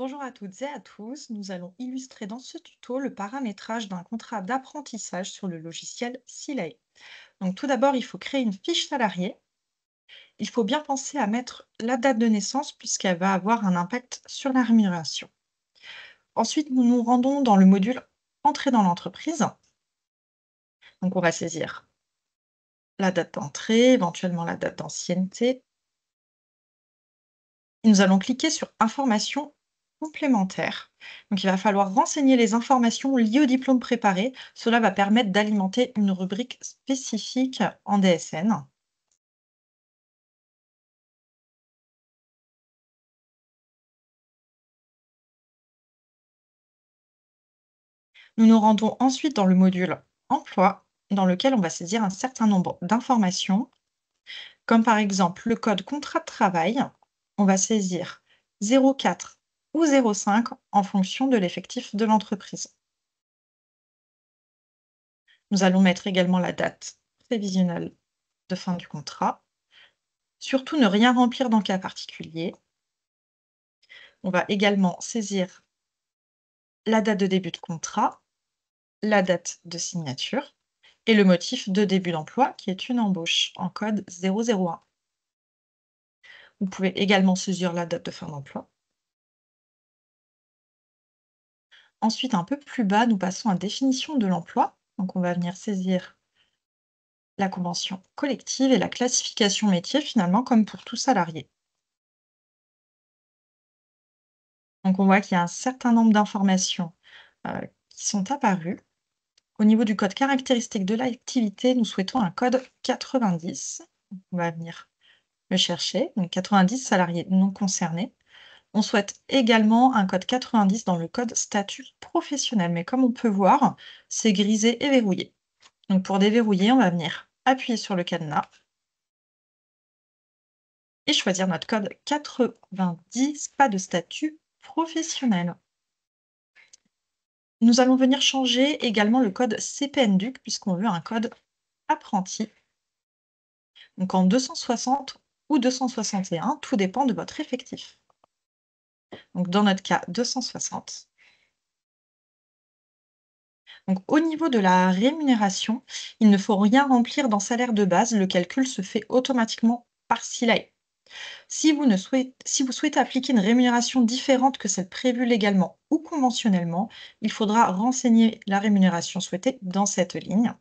Bonjour à toutes et à tous, nous allons illustrer dans ce tuto le paramétrage d'un contrat d'apprentissage sur le logiciel Silay. Donc tout d'abord, il faut créer une fiche salariée. Il faut bien penser à mettre la date de naissance puisqu'elle va avoir un impact sur la rémunération. Ensuite, nous nous rendons dans le module Entrée dans l'entreprise. Donc on va saisir la date d'entrée, éventuellement la date d'ancienneté. Et nous allons cliquer sur Informations complémentaires. Donc, il va falloir renseigner les informations liées au diplôme préparé. Cela va permettre d'alimenter une rubrique spécifique en DSN. Nous nous rendons ensuite dans le module Emploi, dans lequel on va saisir un certain nombre d'informations, comme par exemple le code contrat de travail. On va saisir 04 ou 05 en fonction de l'effectif de l'entreprise. Nous allons mettre également la date prévisionnelle de fin du contrat. Surtout, ne rien remplir dans cas particulier. On va également saisir la date de début de contrat, la date de signature et le motif de début d'emploi qui est une embauche en code 001. Vous pouvez également saisir la date de fin d'emploi. Ensuite, un peu plus bas, nous passons à définition de l'emploi. Donc, on va venir saisir la convention collective et la classification métier, finalement, comme pour tout salarié. Donc, on voit qu'il y a un certain nombre d'informations qui sont apparues. Au niveau du code caractéristique de l'activité, nous souhaitons un code 90. On va venir le chercher. Donc 90 salariés non concernés. On souhaite également un code 90 dans le code statut professionnel. Mais comme on peut voir, c'est grisé et verrouillé. Donc pour déverrouiller, on va venir appuyer sur le cadenas et choisir notre code 90, pas de statut professionnel. Nous allons venir changer également le code CPNDUC puisqu'on veut un code apprenti. Donc en 260 ou 261, tout dépend de votre effectif. Donc dans notre cas, 260. Donc au niveau de la rémunération, il ne faut rien remplir dans salaire de base, le calcul se fait automatiquement par Silay. Si vous souhaitez appliquer une rémunération différente que celle prévue légalement ou conventionnellement, il faudra renseigner la rémunération souhaitée dans cette ligne.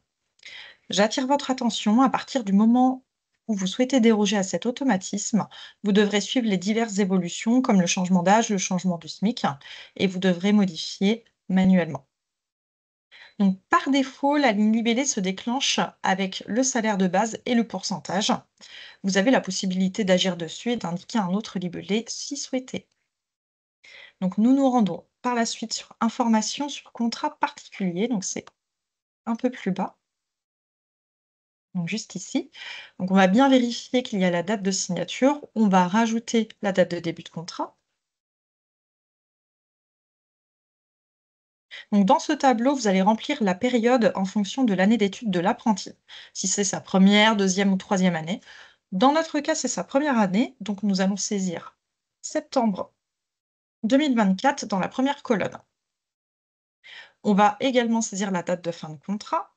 J'attire votre attention, à partir du moment où vous souhaitez déroger à cet automatisme, vous devrez suivre les diverses évolutions comme le changement d'âge, le changement du SMIC, et vous devrez modifier manuellement. Donc, par défaut, la ligne libellée se déclenche avec le salaire de base et le pourcentage. Vous avez la possibilité d'agir dessus et d'indiquer un autre libellé si souhaité. Donc, nous nous rendons par la suite sur Information sur contrat particulier, donc c'est un peu plus bas. Donc juste ici. Donc on va bien vérifier qu'il y a la date de signature. On va rajouter la date de début de contrat. Donc dans ce tableau, vous allez remplir la période en fonction de l'année d'études de l'apprenti. Si c'est sa première, deuxième ou troisième année. Dans notre cas, c'est sa première année. Donc nous allons saisir septembre 2024 dans la première colonne. On va également saisir la date de fin de contrat.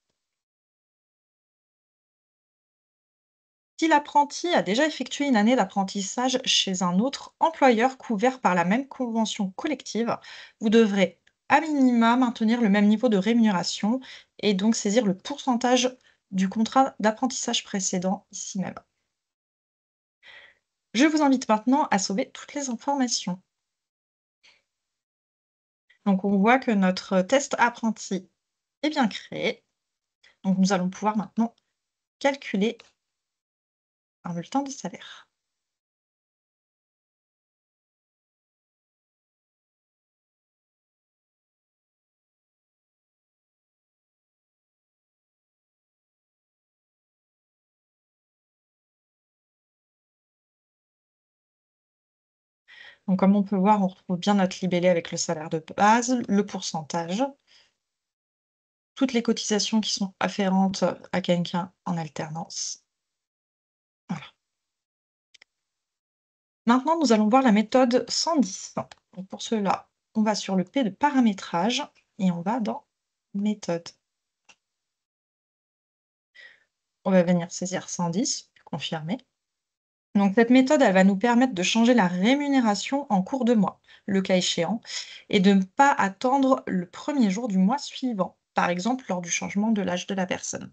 Si l'apprenti a déjà effectué une année d'apprentissage chez un autre employeur couvert par la même convention collective, vous devrez à minima maintenir le même niveau de rémunération et donc saisir le pourcentage du contrat d'apprentissage précédent ici même. Je vous invite maintenant à sauver toutes les informations. Donc on voit que notre test apprenti est bien créé. Donc nous allons pouvoir maintenant calculer un bulletin de salaire. Donc, comme on peut voir, on retrouve bien notre libellé avec le salaire de base, le pourcentage, toutes les cotisations qui sont afférentes à quelqu'un en alternance. Voilà. Maintenant, nous allons voir la méthode 110. Donc pour cela, on va sur le P de paramétrage et on va dans méthode. On va venir saisir 110, confirmer. Donc cette méthode, elle va nous permettre de changer la rémunération en cours de mois, le cas échéant, et de ne pas attendre le premier jour du mois suivant, par exemple lors du changement de l'âge de la personne.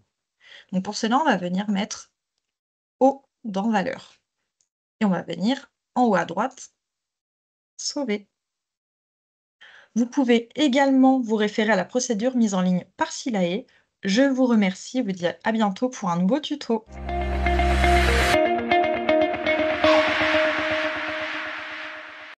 Donc pour cela, on va venir mettre O dans valeur. Et on va venir en haut à droite, sauver. Vous pouvez également vous référer à la procédure mise en ligne par Silae. Je vous remercie et vous dis à bientôt pour un nouveau tuto.